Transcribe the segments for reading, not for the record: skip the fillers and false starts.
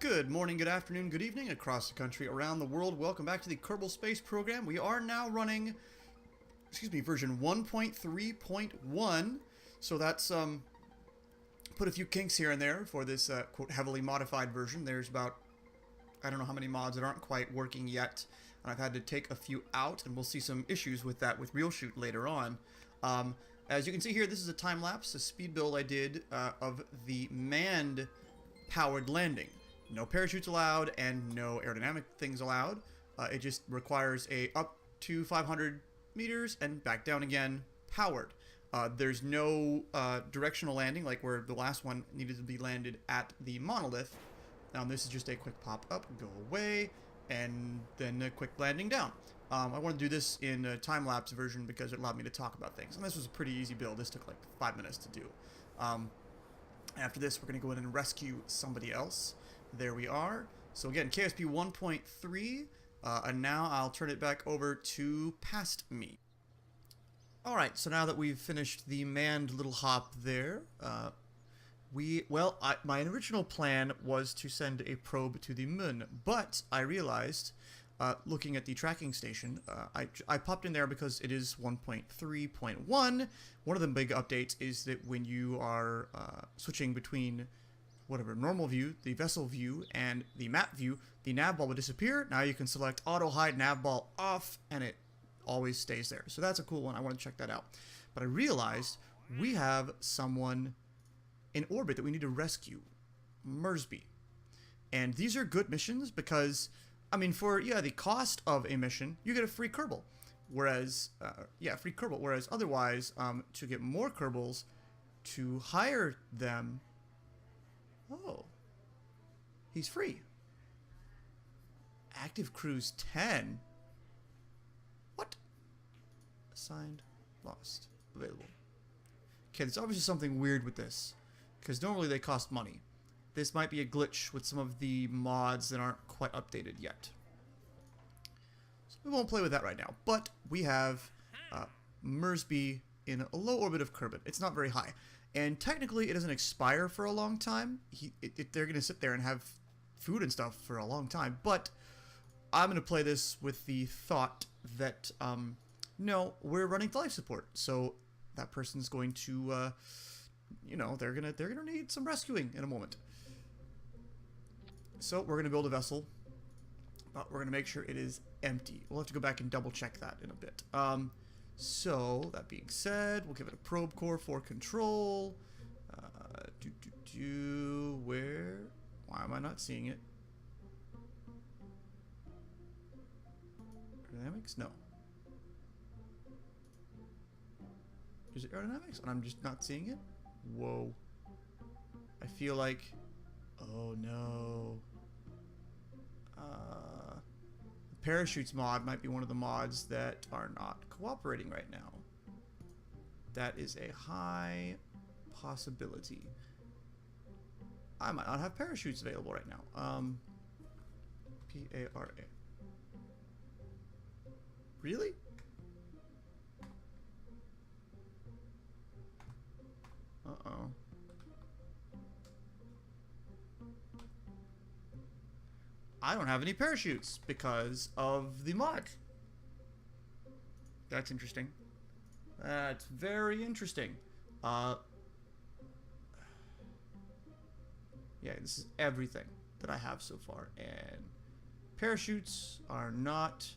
Good morning, good afternoon, good evening across the country, around the world. Welcome back to the Kerbal Space Program. We are now running, version 1.3.1. So that's put a few kinks here and there for this quote heavily modified version. There's about, I don't know how many mods that aren't quite working yet, and I've had to take a few out, and we'll see some issues with that with RealShoot later on. As you can see here, this is a time lapse, a speed build I did of the manned powered landing. No parachutes allowed and no aerodynamic things allowed. It just requires a up to 500 meters and back down again powered. There's no directional landing like where the last one needed to be landed at the monolith. Now this is just a quick pop up, go away, and then a quick landing down. I wanted to do this in a time-lapse version because it allowed me to talk about things. And this was a pretty easy build. This took like 5 minutes to do. After this, we're going to go in and rescue somebody else. There we are. So again, KSP 1.3, and now I'll turn it back over to past me. Alright, so now that we've finished the manned little hop there, my original plan was to send a probe to the moon, but I realized, looking at the tracking station, I popped in there because it is 1.3.1. One of the big updates is that when you are switching between whatever normal view, the vessel view, and the map view, the nav ball will disappear. Now you can select auto hide nav ball off, and it always stays there. So that's a cool one. I want to check that out. But I realized we have someone in orbit that we need to rescue, Mersby. And these are good missions because, I mean, for the cost of a mission, you get a free Kerbal. Whereas, free Kerbal. Whereas otherwise, to get more Kerbals, to hire them. Oh, he's free. Active cruise 10. What? Assigned, lost, available. Okay, there's obviously something weird with this, because normally they cost money. This might be a glitch with some of the mods that aren't quite updated yet. So we won't play with that right now, but we have Mersby in a low orbit of Kerbal. It's not very high. And technically, it doesn't expire for a long time. They're going to sit there and have food and stuff for a long time. But I'm going to play this with the thought that, no, we're running life support. So that person's going to, they're gonna need some rescuing in a moment. So we're going to build a vessel, but we're going to make sure it is empty. We'll have to go back and double check that in a bit. So, that being said, we'll give it a probe core for control. Where? Why am I not seeing it? Aerodynamics? No. Is it aerodynamics? And I'm just not seeing it? Whoa. I feel like... Oh no. Parachutes mod might be one of the mods that are not cooperating right now. That is a high possibility. I might not have parachutes available right now. P-A-R-A. Really? Uh-oh. I don't have any parachutes because of the mod. That's interesting. That's very interesting. Yeah, this is everything that I have so far, and parachutes are not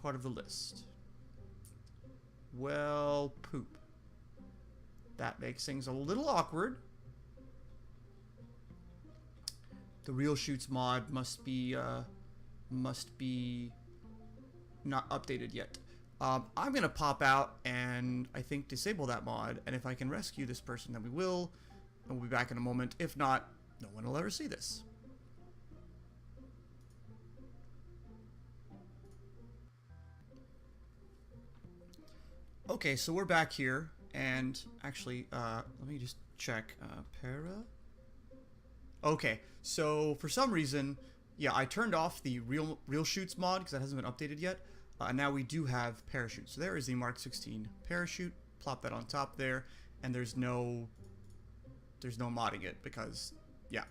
part of the list. Well, poop. That makes things a little awkward. The RealShoots mod must be not updated yet. I'm gonna pop out and I think disable that mod, and if I can rescue this person, then we will, and we'll be back in a moment. If not, no one will ever see this. Okay, so we're back here, and actually, let me just check. Para. Okay, so for some reason, yeah, I turned off the RealShoots mod because that hasn't been updated yet. And now we do have parachutes. So there is the Mark 16 parachute. Plop that on top there, and there's no modding it because, yeah.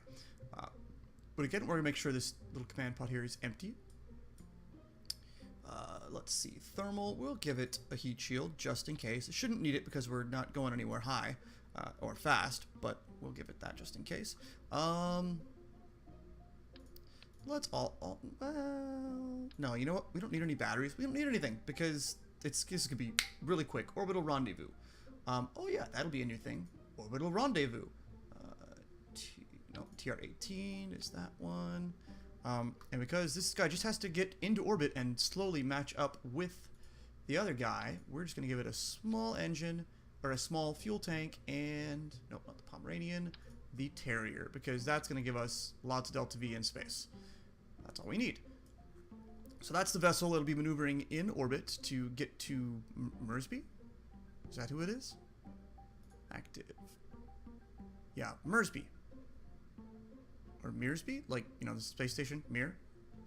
But again, we're going to make sure this little command pod here is empty. Let's see. Thermal, we'll give it a heat shield just in case. It shouldn't need it because we're not going anywhere high or fast, but we'll give it that just in case. Let's well, no, you know what? We don't need any batteries. We don't need anything because this could be really quick. Orbital rendezvous. Oh yeah, that'll be a new thing. Orbital rendezvous. No, TR-18 is that one. And because this guy just has to get into orbit and slowly match up with the other guy, we're just going to give it a small engine, or a small fuel tank, and, no, not the Pomeranian, the Terrier, because that's going to give us lots of Delta V in space. That's all we need. So that's the vessel. It'll be maneuvering in orbit to get to Mersby. Is that who it is? Active. Yeah, Mersby. Or Mearsby? Like, you know, the space station? Mir?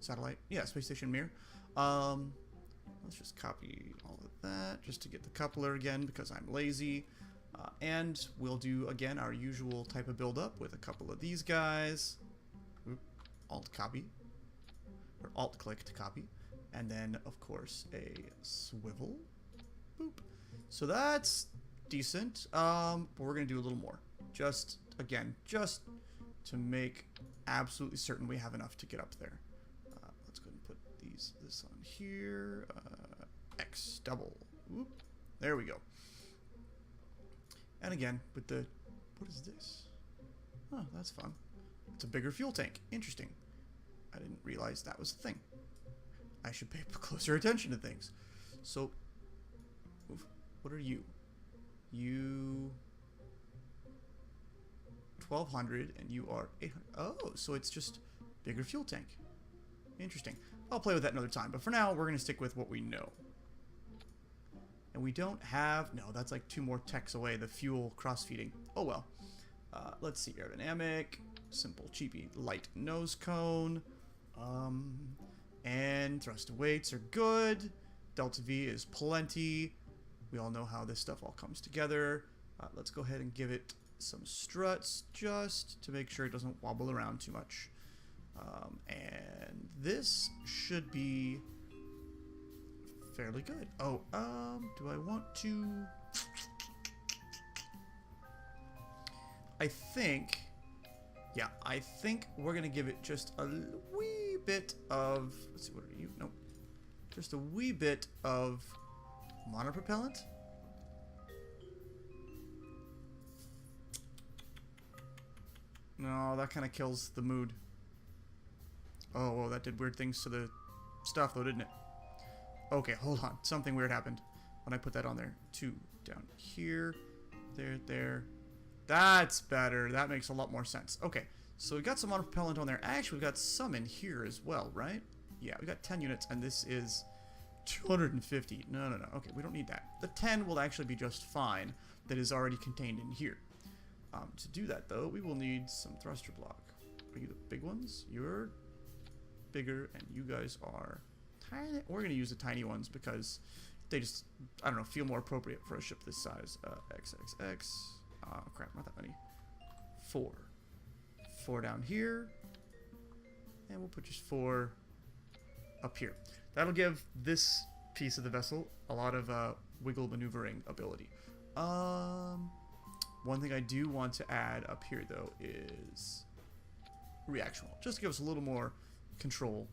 Satellite? Yeah, space station Mir. Let's just copy all of that just to get the coupler again because I'm lazy. And we'll do, again, our usual type of build-up with a couple of these guys. Oop, Alt-copy. Or Alt-click to copy. And then, of course, a swivel. Boop. So that's decent. But we're going to do a little more. Just, again, just to make absolutely certain we have enough to get up there. Let's go ahead and put this on here. X double. Whoop. There we go. And again, with the... What is this? Oh, that's fun. It's a bigger fuel tank. Interesting. I didn't realize that was a thing. I should pay closer attention to things. So, what are you? You... 1200 and you are 800. Oh, so it's just bigger fuel tank. Interesting. I'll play with that another time, but for now we're going to stick with what we know. And we don't have... No, that's like 2 more techs away, the fuel cross-feeding. Oh well. Let's see. Aerodynamic, simple, cheapy, light nose cone. And thrust weights are good. Delta V is plenty. We all know how this stuff all comes together. Let's go ahead and give it some struts just to make sure it doesn't wobble around too much. And this should be fairly good. Oh, do I want to... I think we're going to give it just a wee bit of... Let's see, what are you? Nope. Just a wee bit of monopropellant. No, that kind of kills the mood. Oh, well, that did weird things to the stuff, though, didn't it? Okay, hold on. Something weird happened when I put that on there. 2 down here. There. That's better. That makes a lot more sense. Okay, so we got some monopropellant on there. Actually, we've got some in here as well, right? Yeah, we got 10 units, and this is 250. No. Okay, we don't need that. The 10 will actually be just fine. That is already contained in here. To do that, though, we will need some thruster block. Are you the big ones? You're bigger, and you guys are tiny. We're going to use the tiny ones because they just, I don't know, feel more appropriate for a ship this size. XXX. Crap, not that many. 4. 4 down here. And we'll put just 4 up here. That'll give this piece of the vessel a lot of wiggle maneuvering ability. One thing I do want to add up here, though, is reaction wall. Just to give us a little more control,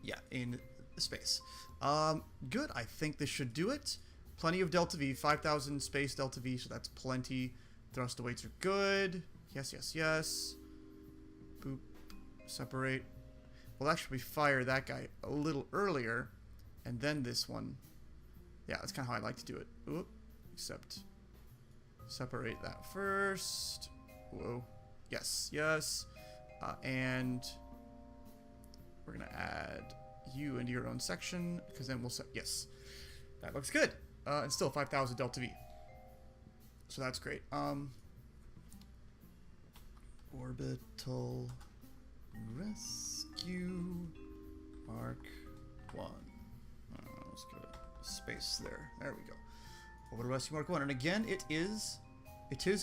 yeah, in space. Good. I think this should do it. Plenty of Delta V. 5,000 space Delta V, so that's plenty. Thrust weights are good. Yes. Boop. Separate. Well, actually, we fire that guy a little earlier, and then this one. Yeah, that's kind of how I like to do it. Oop. Except... separate that first. Whoa. Yes. And we're going to add you into your own section, because then we'll set... Yes. That looks good. And still 5,000 Delta V. So that's great. Orbital Rescue Mark 1. Let's go to space there. There we go. Orbital Rescue Mark 1. And again, it is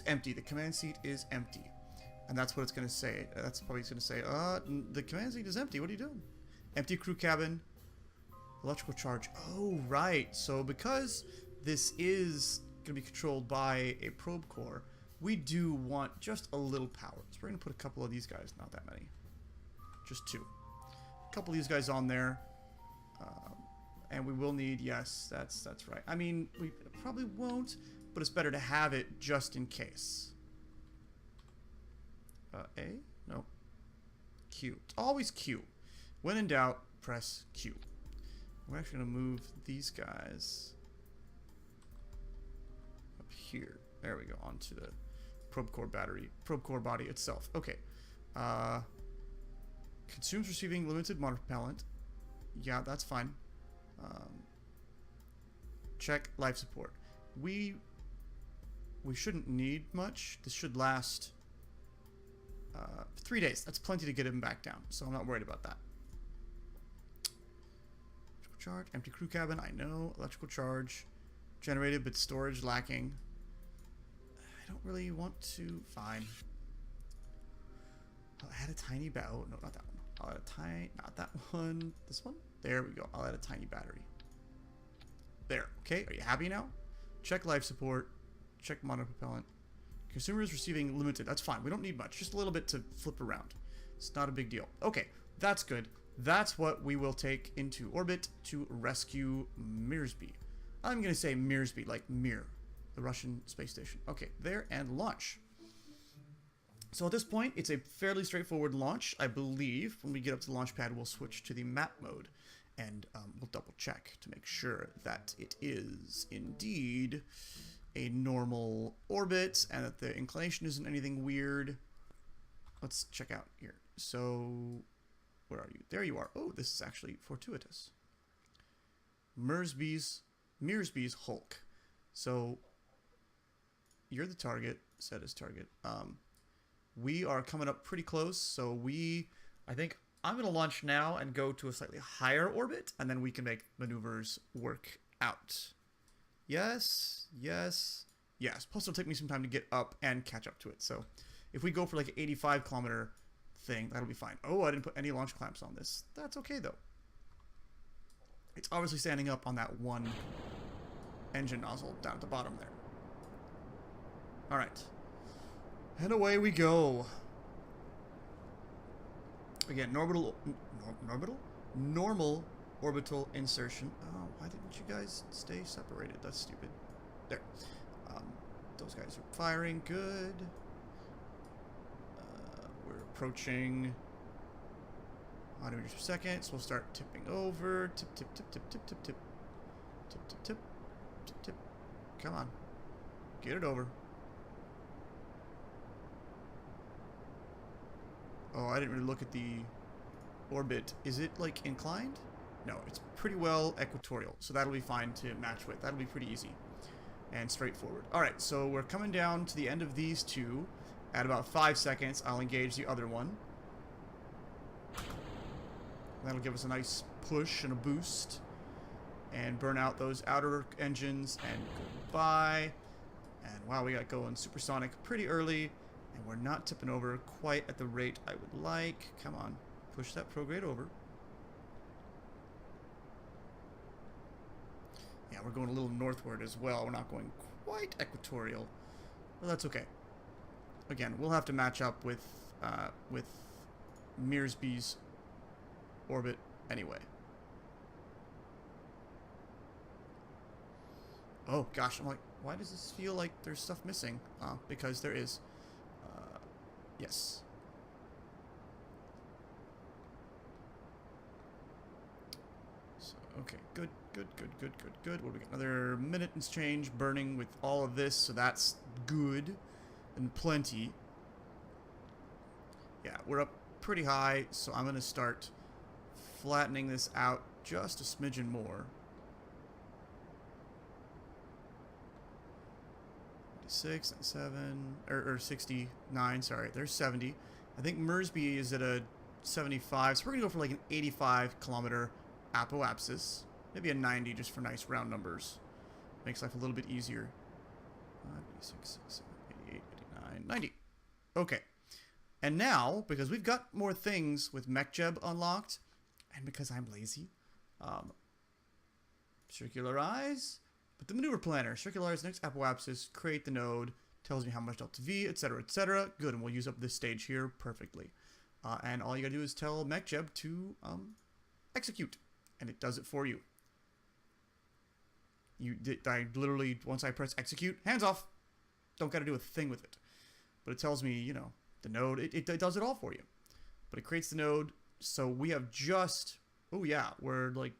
empty. The command seat is empty. And that's what it's going to say. That's probably going to say, the command seat is empty. What are you doing? Empty crew cabin. Electrical charge. Oh, right. So because this is going to be controlled by a probe core, we do want just a little power. So we're going to put a couple of these guys. Not that many. Just 2. A couple of these guys on there. And we will need, yes, that's right. I mean, we probably won't, but it's better to have it just in case. A? No. Q. It's always Q. When in doubt, press Q. We're actually going to move these guys up here. There we go, onto the probe core body itself. Okay. Consumes receiving limited motor propellant. Yeah, that's fine. Check life support. We shouldn't need much. This should last 3 days. That's plenty to get him back down, so I'm not worried about that. Electrical charge, empty crew cabin. I know. Electrical charge generated, but storage lacking. I don't really want to. Fine. I'll add a tiny bow. No, not that one. I'll add a tiny. Not that one. This one. There we go. I'll add a tiny battery. There. Okay. Are you happy now? Check life support. Check monopropellant. Consumer is receiving limited. That's fine. We don't need much. Just a little bit to flip around. It's not a big deal. Okay. That's good. That's what we will take into orbit to rescue Mirsby. I'm going to say Mirsby, like Mir, the Russian space station. Okay. There, and launch. So at this point, it's a fairly straightforward launch. I believe when we get up to the launch pad, we'll switch to the map mode. And we'll double check to make sure that it is indeed a normal orbit and that the inclination isn't anything weird. Let's check out here. So, where are you? There you are. Oh, this is actually fortuitous. Mirsby's Hulk. So, you're the target. Set as target. We are coming up pretty close. So I think I'm going to launch now and go to a slightly higher orbit, and then we can make maneuvers work out. Yes, yes, yes. Plus, it'll take me some time to get up and catch up to it. So if we go for like an 85 kilometer thing, that'll be fine. Oh, I didn't put any launch clamps on this. That's okay, though. It's obviously standing up on that one engine nozzle down at the bottom there. All right. And away we go. Again, normal orbital insertion. Oh, why didn't you guys stay separated? That's stupid. There. Those guys are firing. Good. We're approaching 100 meters per second, so we'll start tipping over. Tip, tip, tip, tip, tip, tip, tip. Tip, tip, tip. Tip, tip. Come on. Get it over. Oh, I didn't really look at the orbit. Is it, like, inclined? No, it's pretty well equatorial, so that'll be fine to match with. That'll be pretty easy and straightforward. Alright, so we're coming down to the end of these two. At about 5 seconds, I'll engage the other one. That'll give us a nice push and a boost. And burn out those outer engines, and goodbye. And wow, we got going supersonic pretty early. And we're not tipping over quite at the rate I would like. Come on. Push that prograde over. Yeah, we're going a little northward as well. We're not going quite equatorial. Well, that's okay. Again, we'll have to match up with Mirsby's orbit anyway. Oh, gosh. I'm like, why does this feel like there's stuff missing? Because there is. Yes. So, okay, good. What do we got? Another minute and change burning with all of this, so that's good and plenty. Yeah, we're up pretty high, so I'm going to start flattening this out just a smidgen more. 6, 7, or 69, sorry, there's 70. I think Mirsby is at a 75, so we're going to go for like an 85 kilometer apoapsis. Maybe a 90 just for nice round numbers. Makes life a little bit easier. 86, 87, 88, 89, 90. Okay. And now, because we've got more things with MechJeb unlocked, and because I'm lazy, circularize, but the maneuver planner, circularize next apoapsis, create the node, tells me how much delta V, etc., etc. Good, and we'll use up this stage here perfectly. And all you gotta do is tell MechJeb to execute, and it does it for you. I literally, once I press execute, hands off, don't gotta do a thing with it. But it tells me, you know, the node, it does it all for you. But it creates the node, so we have just, oh yeah, we're like,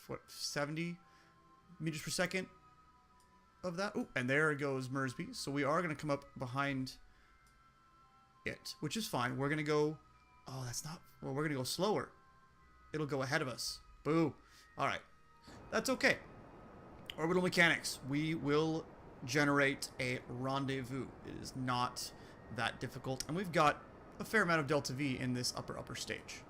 what, 70 meters per second of that. Oh, and there goes Mersby. So we are going to come up behind it, which is fine. We're going to go, oh, that's not, well, we're going to go slower. It'll go ahead of us. Boo. All right. That's okay. Orbital mechanics. We will generate a rendezvous. It is not that difficult, and we've got a fair amount of delta V in this upper stage.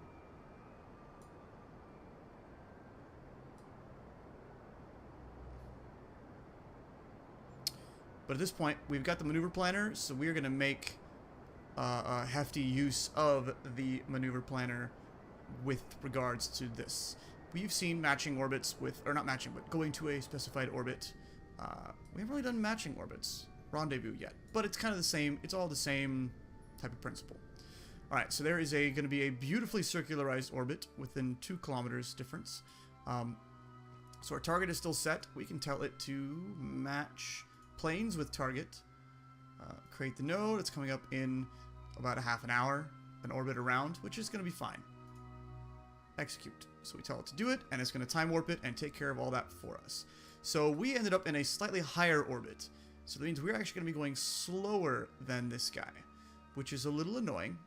But at this point, we've got the maneuver planner, so we're going to make a hefty use of the maneuver planner with regards to this. We've seen matching orbits with, or not matching, but going to a specified orbit. We haven't really done matching orbits, rendezvous yet, but it's kind of the same. It's all the same type of principle. All right, so there is going to be a beautifully circularized orbit within 2 kilometers difference. So our target is still set. We can tell it to match planes with target. Create the node. It's coming up in about a half an hour, an orbit around, which is going to be fine. Execute. So we tell it to do it, and it's going to time warp it and take care of all that for us. So we ended up in a slightly higher orbit. So that means we're actually going to be going slower than this guy, which is a little annoying.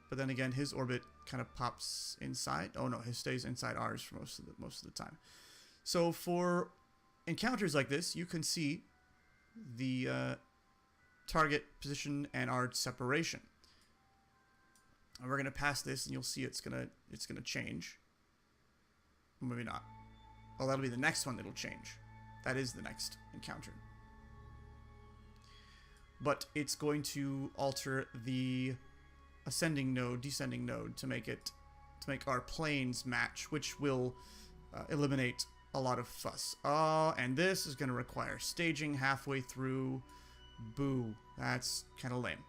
But then again, his orbit kind of pops inside. Oh no, his stays inside ours for most of the time. So for encounters like this, you can see the target position and our separation. And we're gonna pass this, and you'll see it's gonna change. Maybe not. Oh, that'll be the next one that'll change. That is the next encounter. But it's going to alter the ascending node, descending node to make our planes match, which will eliminate a lot of fuss. And this is going to require staging halfway through. Boo. That's kind of lame.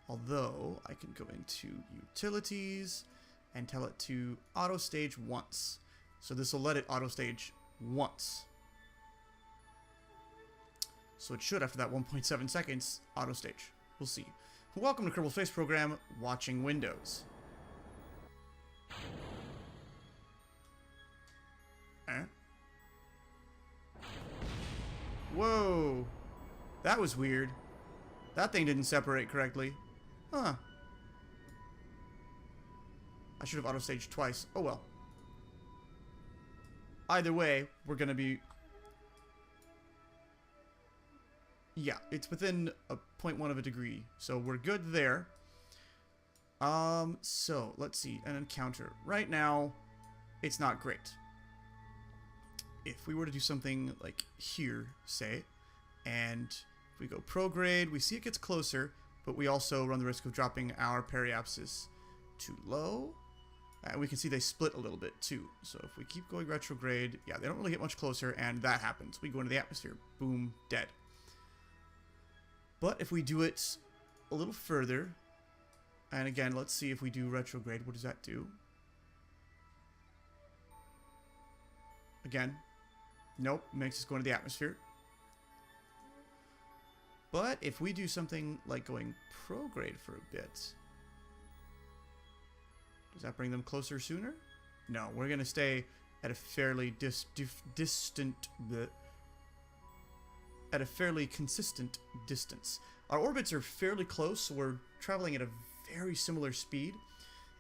Although I can go into utilities and tell it to auto stage once. So this will let it auto stage once. So it should, after that 1.7 seconds, auto stage. We'll see. Welcome to Kerbal Space Program, watching Windows. Whoa. That was weird. That thing didn't separate correctly. Huh. I should have auto-staged twice. Oh well. Either way, we're going to be... Yeah, it's within a 0.1 of a degree, so we're good there. So, let's see, an encounter. Right now, it's not great. If we were to do something like here, say, and if we go prograde, we see it gets closer, but we also run the risk of dropping our periapsis too low. And we can see they split a little bit too. So if we keep going retrograde, yeah, they don't really get much closer, and that happens. We go into the atmosphere, boom, dead. But if we do it a little further, and again, let's see if we do retrograde, what does that do? Again, nope, makes us go into the atmosphere. But if we do something like going prograde for a bit, does that bring them closer sooner? No, we're going to stay at a fairly at a fairly consistent distance. Our orbits are fairly close, so we're traveling at a very similar speed.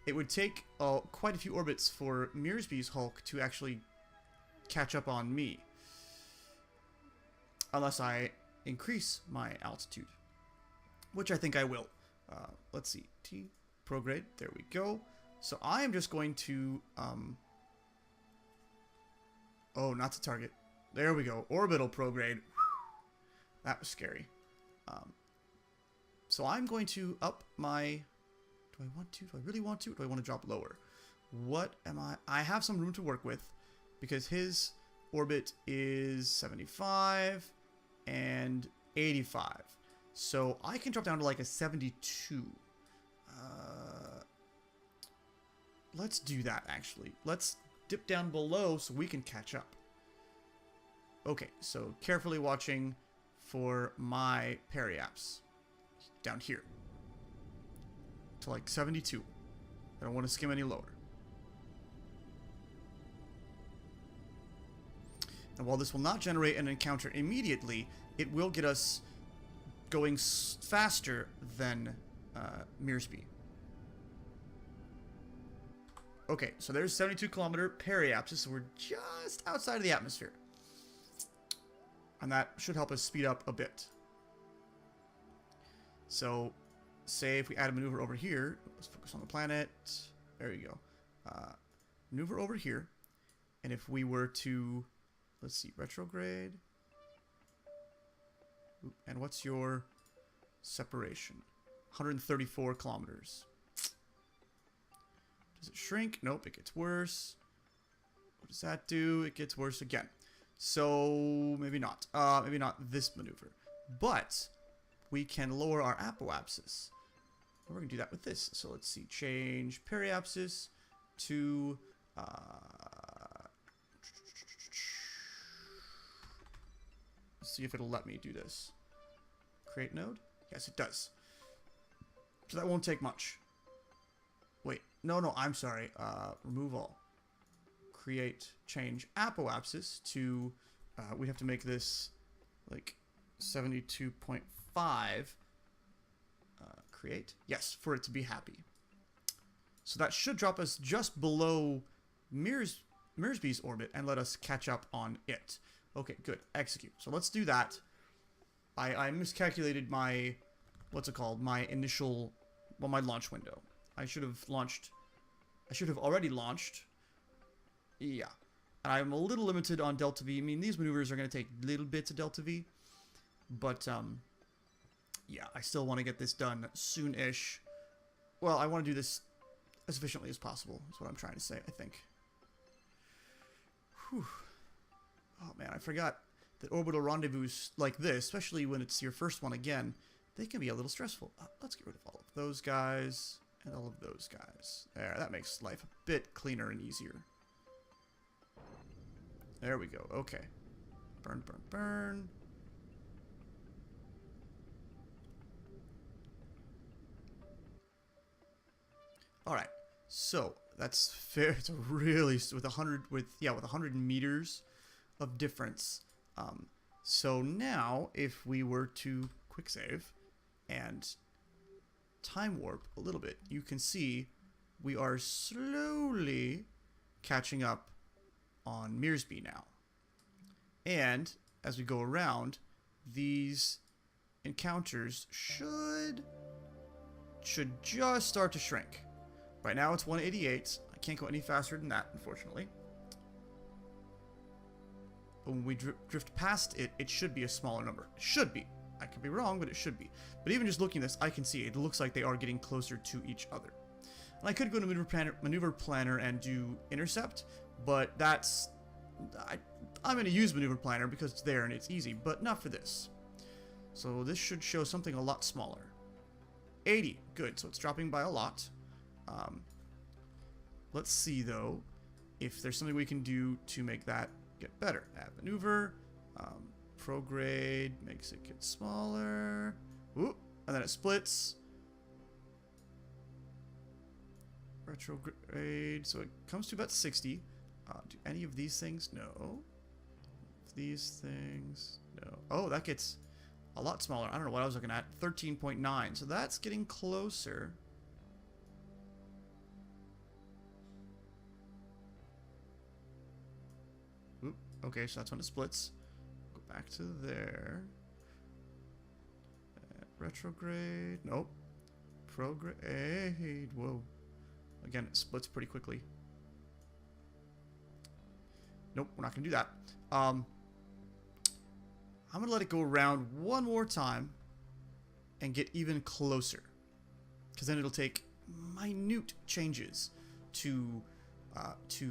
It would take quite a few orbits for Mearsby's Hulk to actually catch up on me, unless I increase my altitude, which I think I will. Let's see, T prograde, there we go. So I am just going to, oh, not to target. There we go. Orbital prograde. That was scary. So I'm going to up my... Do I want to? Do I really want to? Or do I want to drop lower? What am I? I have some room to work with because his orbit is 75 and 85. So I can drop down to like a 72. Let's do that, actually. Let's dip down below so we can catch up. Okay, so carefully watching for my periaps. Down here. To like 72. I don't want to skim any lower. And while this will not generate an encounter immediately, it will get us going faster than Mearsby. Okay, so there's 72 kilometer periapsis, so we're just outside of the atmosphere. And that should help us speed up a bit. So, say if we add a maneuver over here, let's focus on the planet. There you go. Maneuver over here, and if we were to, let's see, retrograde. And what's your separation? 134 kilometers. Does it shrink? Nope, it gets worse. What does that do? It gets worse again. So, maybe not. Maybe not this maneuver. But we can lower our apoapsis. We're going to do that with this. So, let's see. Change periapsis to... let's see if it'll let me do this. Create node? Yes, it does. So that won't take much. Wait. No, I'm sorry. Remove all. Create, change apoapsis to, we have to make this like 72.5. Create. Yes, for it to be happy. So that should drop us just below Mearsby's orbit and let us catch up on it. Okay, good. Execute. So let's do that. I miscalculated my, what's it called? My initial, well, my launch window. I should have already launched. Yeah. And I'm a little limited on Delta V. I mean, these maneuvers are going to take little bits of Delta V. But, yeah, I still want to get this done soon-ish. Well, I want to do this as efficiently as possible, is what I'm trying to say, I think. Whew. Oh, man, I forgot that orbital rendezvous like this, especially when it's your first one again, they can be a little stressful. Let's get rid of all of those guys and all of those guys. There, that makes life a bit cleaner and easier. There we go. Okay. Burn, burn, burn. All right. So that's fair. It's a really with 100 meters of difference. So now if we were to quick save and time warp a little bit, you can see we are slowly catching up on Mearsby now. And as we go around, these encounters should just start to shrink. Right now it's 188. I can't go any faster than that, unfortunately. But when we drift past it, it should be a smaller number. It should be. I could be wrong, but it should be. But even just looking at this, I can see it looks like they are getting closer to each other. And I could go to maneuver planner and do intercept, but that's... I'm going to use maneuver planner because it's there and it's easy, but not for this. So this should show something a lot smaller. 80. Good. So it's dropping by a lot. Let's see, though, if there's something we can do to make that get better. Add maneuver. Prograde makes it get smaller. Ooh, and then it splits. Retrograde. So it comes to about 60. Do any of these things? No. These things? No. Oh, that gets a lot smaller. I don't know what I was looking at. 13.9. So that's getting closer. Oop. Okay, so that's when it splits. Go back to there. Retrograde. Nope. Prograde. Whoa. Again, it splits pretty quickly. Nope, we're not going to do that. I'm going to let it go around one more time. and get even closer. Because then it'll take minute changes to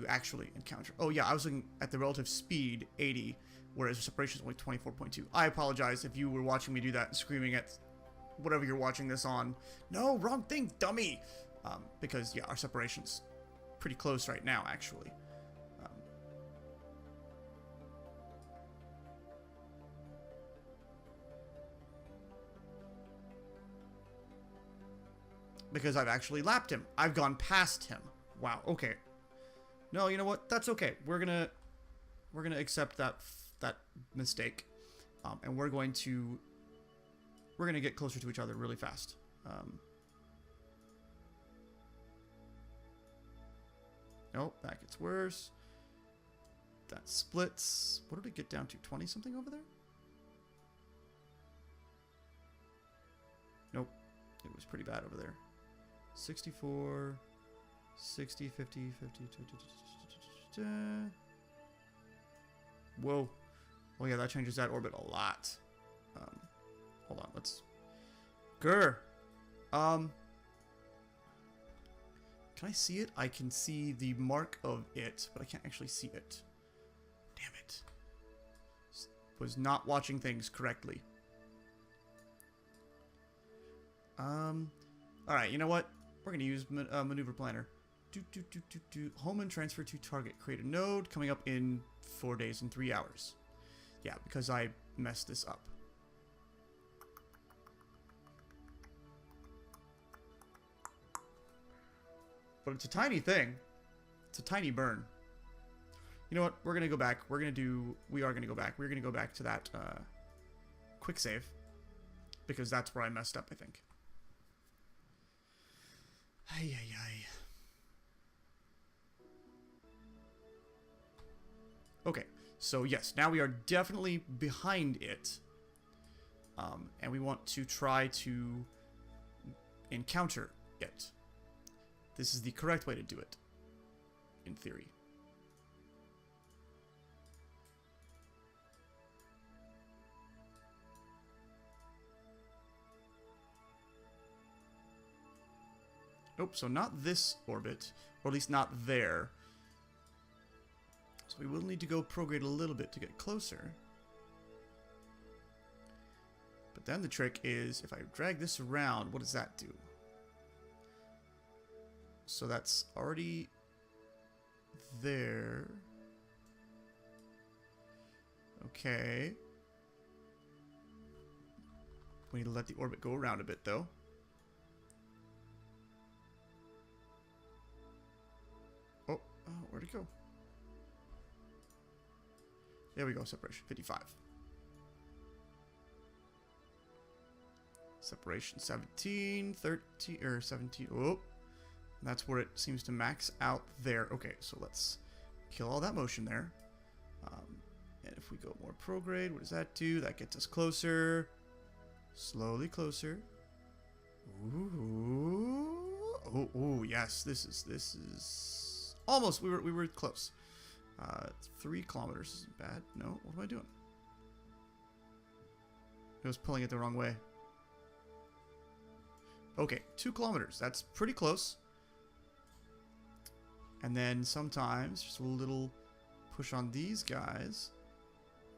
actually encounter. Oh yeah, I was looking at the relative speed, 80, whereas separation is only 24.2. I apologize if you were watching me do that and screaming at whatever you're watching this on. No, wrong thing, dummy! Because, yeah, our separation's pretty close right now, actually. Because I've actually lapped him. I've gone past him. Wow, okay. No, you know what? That's okay. We're gonna accept that mistake. And we're gonna get closer to each other really fast. Nope, that gets worse. That splits. What did it get down to? 20 something over there? Nope. It was pretty bad over there. 64, 60, 50, 50, whoa. Oh yeah, that changes that orbit a lot. Hold on, let's... Grr! Can I see it? I can see the mark of it, but I can't actually see it. Damn it. Was not watching things correctly. Alright, you know what? We're going to use maneuver planner. Home and transfer to target. Create a node coming up in 4 days and 3 hours. Yeah, because I messed this up. But it's a tiny thing. It's a tiny burn. You know what? We're going to go back. We are going to go back. We're going to go back to that quick save. Because that's where I messed up, I think. Ay, ay, ay. Okay, so yes, now we are definitely behind it. And we want to try to encounter it. This is the correct way to do it, in theory. Nope, so not this orbit, or at least not there. So we will need to go prograde a little bit to get closer. But then the trick is, if I drag this around, what does that do? So that's already there. Okay. We need to let the orbit go around a bit, though. Oh, where'd it go? There we go, separation, 55. Separation, 17, 13, or 17, oh. That's where it seems to max out there. Okay, so let's kill all that motion there. And if we go more prograde, what does that do? That gets us closer. Slowly closer. Ooh. Oh, yes, this is almost, we were close. 3 kilometers isn't bad. No, what am I doing? I was pulling it the wrong way. Okay, 2 kilometers. That's pretty close. And then sometimes just a little push on these guys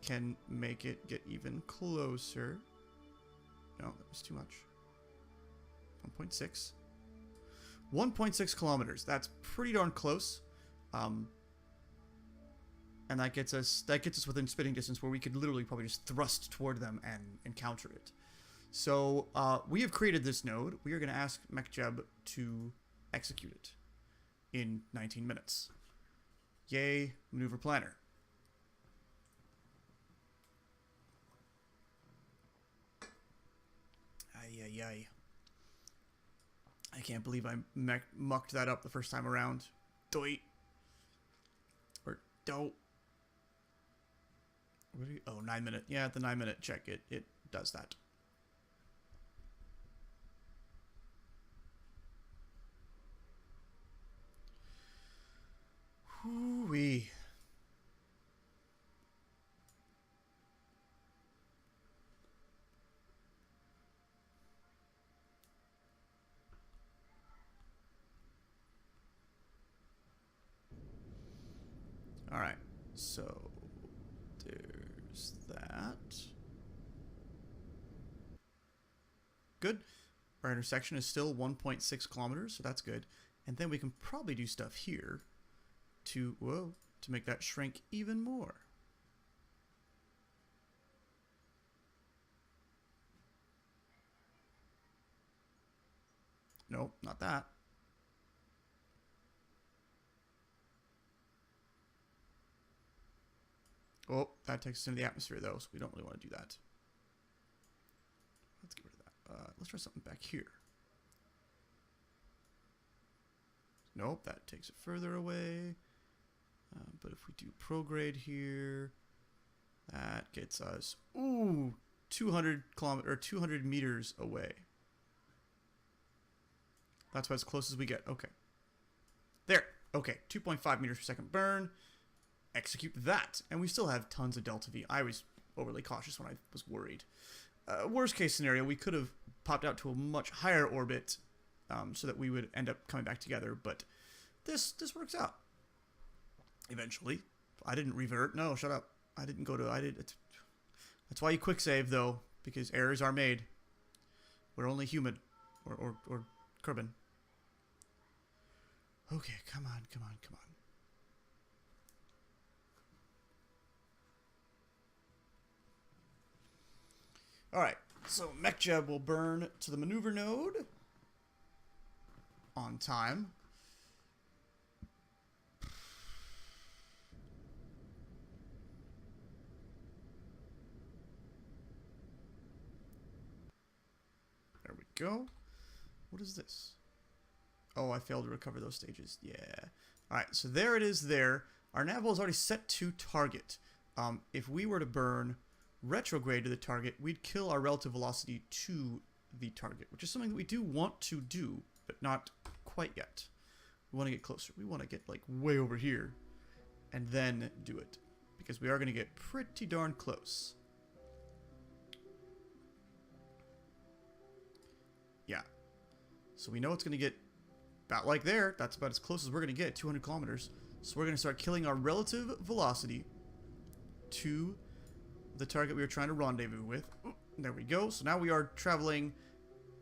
can make it get even closer. No, that was too much. 1.6. 1.6 kilometers. That's pretty darn close. And that gets us within spitting distance where we could literally probably just thrust toward them and encounter it. So we have created this node. We are going to ask MechJeb to execute it in 19 minutes. Yay, maneuver planner. Ay, ay, ay. I can't believe I mucked that up the first time around. Doit. Or don't. What do you, oh, 9 minute. Yeah, the 9 minute check. It does that. Whoo-wee. Alright, so there's that. Good. Our intersection is still 1.6 kilometers, so that's good. And then we can probably do stuff here to, to make that shrink even more. Nope, not that. Oh, that takes us into the atmosphere, though, so we don't really want to do that. Let's get rid of that. Let's try something back here. Nope, that takes it further away. But if we do prograde here, that gets us, 200 meters away. That's about as close as we get. Okay. There. Okay, 2.5 meters per second burn. Execute that. And we still have tons of delta V. I was overly cautious when I was worried. Worst case scenario, we could have popped out to a much higher orbit so that we would end up coming back together, but this works out. Eventually. I didn't revert. No, shut up. I didn't go to... That's why you quick save, though, because errors are made. We're only human. Or Kerbal. Okay, come on, come on, come on. Alright, so MechJeb will burn to the maneuver node on time. There we go. What is this? Oh, I failed to recover those stages. Yeah. Alright, so there it is there. Our nav is already set to target. If we were to burn retrograde to the target, we'd kill our relative velocity to the target, which is something that we do want to do, but not quite yet. We want to get closer. We want to get like way over here and then do it, because we are going to get pretty darn close. Yeah. So we know it's going to get about like there. That's about as close as we're going to get, 200 kilometers. So we're going to start killing our relative velocity to the target we were trying to rendezvous with. There we go. So now we are traveling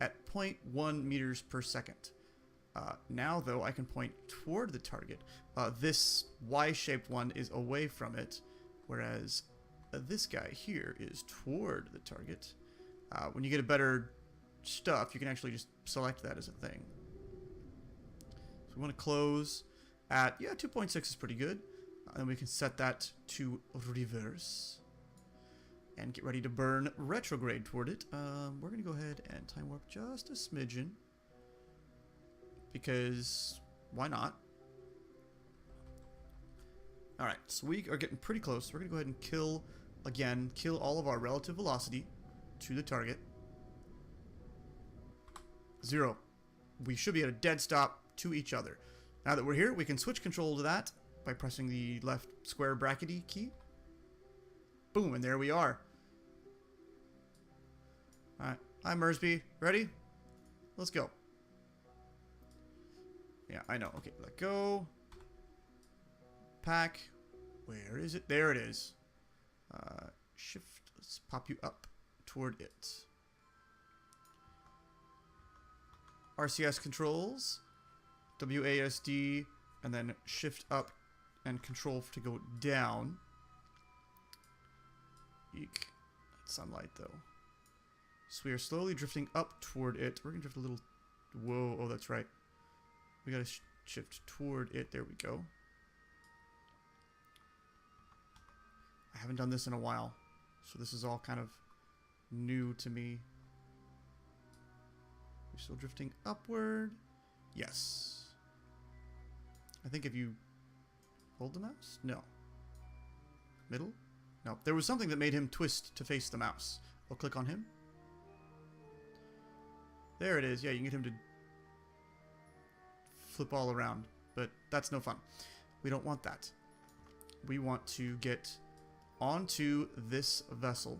at 0.1 meters per second. Now, though, I can point toward the target. This Y-shaped one is away from it, whereas this guy here is toward the target. When you get a better stuff, you can actually just select that as a thing. So we want to close at, 2.6 is pretty good. And then we can set that to reverse and get ready to burn retrograde toward it. We're going to go ahead and time warp just a smidgen, because why not? Alright, so we are getting pretty close. We're going to go ahead and kill all of our relative velocity to the target. 0. We should be at a dead stop to each other. Now that we're here, we can switch control to that by pressing the left square brackety key. Boom, and there we are. Alright, hi Mersby. Ready? Let's go. Yeah, I know. Okay, let go. Pack. Where is it? There it is. Shift. Let's pop you up toward it. RCS controls. WASD. And then shift up and control to go down. Eek. That's sunlight, though. So we are slowly drifting up toward it. We're going to drift a little... Whoa. Oh, that's right. We got to shift toward it. There we go. I haven't done this in a while, so this is all kind of new to me. We're still drifting upward. Yes. I think if you hold the mouse? No. Middle? No. There was something that made him twist to face the mouse. I'll click on him. There it is. Yeah, you can get him to flip all around, but that's no fun. We don't want that. We want to get onto this vessel,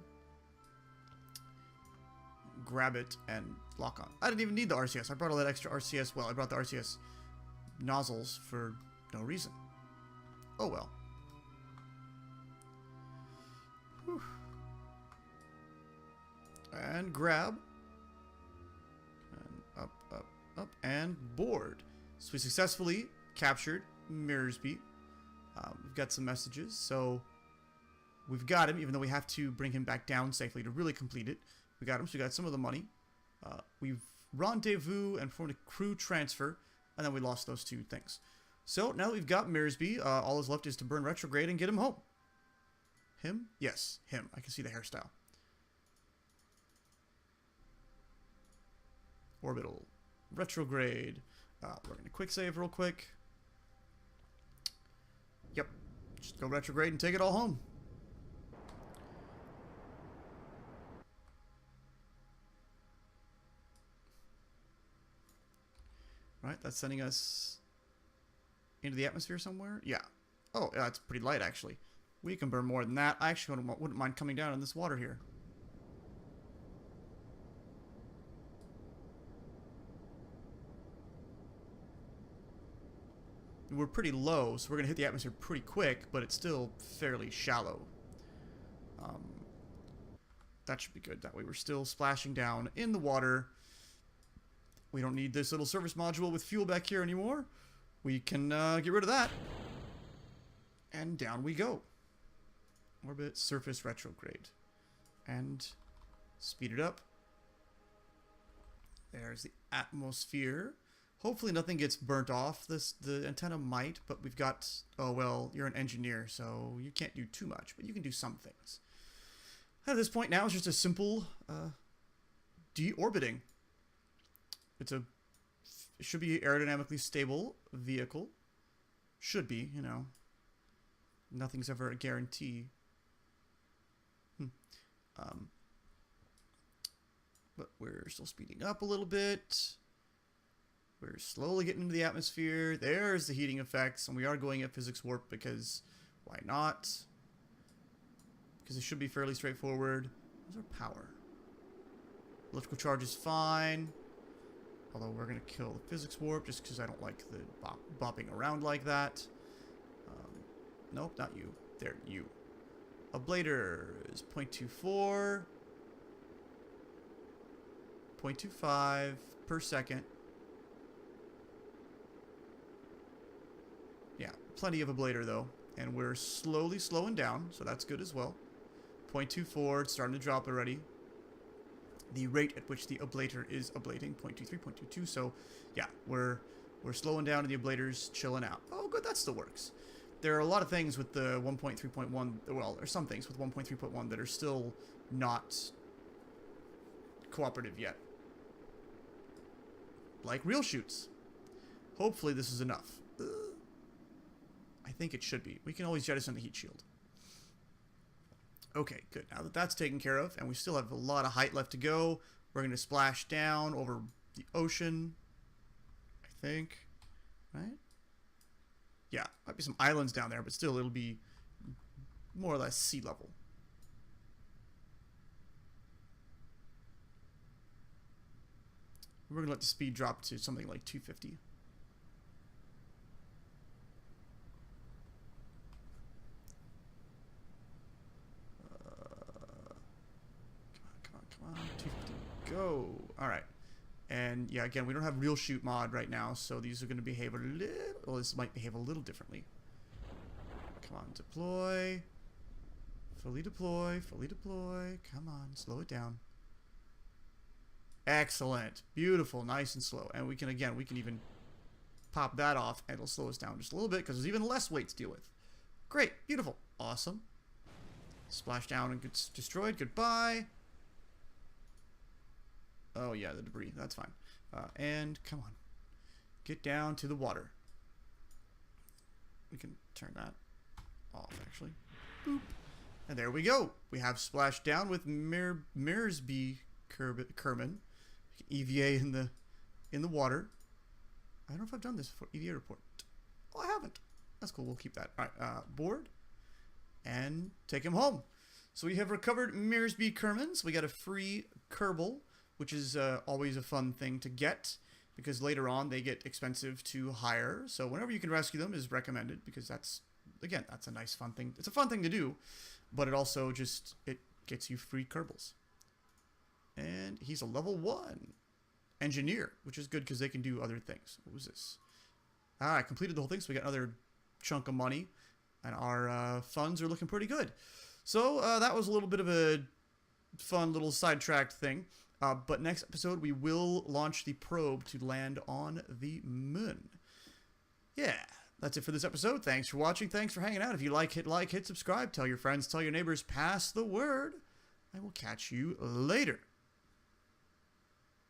grab it, and lock on. I didn't even need the RCS. I brought all that extra RCS. Well, I brought the RCS nozzles for no reason. Oh well. And grab. And up, up, up, and board. So we successfully captured Mirrorsby. We've got some messages, so we've got him, even though we have to bring him back down safely to really complete it. We got him, so we got some of the money. We've rendezvous and formed a crew transfer, and then we lost those two things. So now that we've got Mirrorsby, all that's left is to burn retrograde and get him home. Him? Yes, him. I can see the hairstyle. Orbital. Retrograde. We're going to quick save real quick. Yep. Just go retrograde and take it all home. Right, that's sending us into the atmosphere somewhere? Yeah. Oh, yeah, it's pretty light, actually. We can burn more than that. I actually wouldn't mind coming down in this water here. We're pretty low, so we're going to hit the atmosphere pretty quick, but it's still fairly shallow. That should be good. That way we're still splashing down in the water. We don't need this little service module with fuel back here anymore. We can get rid of that. And down we go. Orbit, surface, retrograde. And speed it up. There's the atmosphere. Hopefully nothing gets burnt off. The antenna might, but we've got... Oh, well, you're an engineer, so you can't do too much, but you can do some things. At this point now, it's just a simple deorbiting. It should be aerodynamically stable vehicle. Should be, you know. Nothing's ever a guarantee. But we're still speeding up a little bit. We're slowly getting into the atmosphere. There's the heating effects, and we are going at physics warp because why not? Because it should be fairly straightforward. Where's our power? Electrical charge is fine. Although we're going to kill the physics warp just because I don't like the bopping around like that. Nope, not you. There, you. Ablator is 0.24. 0.25 per second. Yeah, plenty of ablator though. And we're slowly slowing down, so that's good as well. 0.24, it's starting to drop already. The rate at which the ablator is ablating, 0.23, 0.22. So, yeah, we're slowing down and the ablator's chilling out. Oh, good, that still works. There are a lot of things with the 1.3.1, well, there are some things with 1.3.1 that are still not cooperative yet. Like real shoots. Hopefully this is enough. I think it should be. We can always jettison the heat shield. Okay, good. Now that that's taken care of, and we still have a lot of height left to go, we're going to splash down over the ocean, I think. Right? Yeah, might be some islands down there, but still it'll be more or less sea level. We're going to let the speed drop to something like 250. Come on, 250. Go. All right. And yeah, again, we don't have real shoot mod right now, so these are going to behave a little... Well, this might behave a little differently. Come on, deploy. Fully deploy. Fully deploy. Come on, slow it down. Excellent. Beautiful. Nice and slow. And we can, again, we can even pop that off, and it'll slow us down just a little bit, because there's even less weight to deal with. Great. Beautiful. Awesome. Splash down and gets destroyed. Goodbye. Oh, yeah, the debris. That's fine. And come on. Get down to the water. We can turn that off, actually. Boop. And there we go. We have splashed down with Mirrorsby Kerman. EVA in the water. I don't know if I've done this before. EVA report. Oh, I haven't. That's cool. We'll keep that. All right. Board. And take him home. So we have recovered Mirrorsby Kerman. So we got a free Kerbal, which is always a fun thing to get, because later on they get expensive to hire. So whenever you can rescue them is recommended, because that's, again, that's a nice fun thing. It's a fun thing to do, but it also just, it gets you free Kerbals. And he's a level 1 engineer, which is good because they can do other things. What was this? I completed the whole thing, so we got another chunk of money. And our funds are looking pretty good. So that was a little bit of a fun little sidetracked thing. But next episode, we will launch the probe to land on the moon. Yeah, that's it for this episode. Thanks for watching. Thanks for hanging out. If you like, hit subscribe. Tell your friends, tell your neighbors, pass the word. I will catch you later.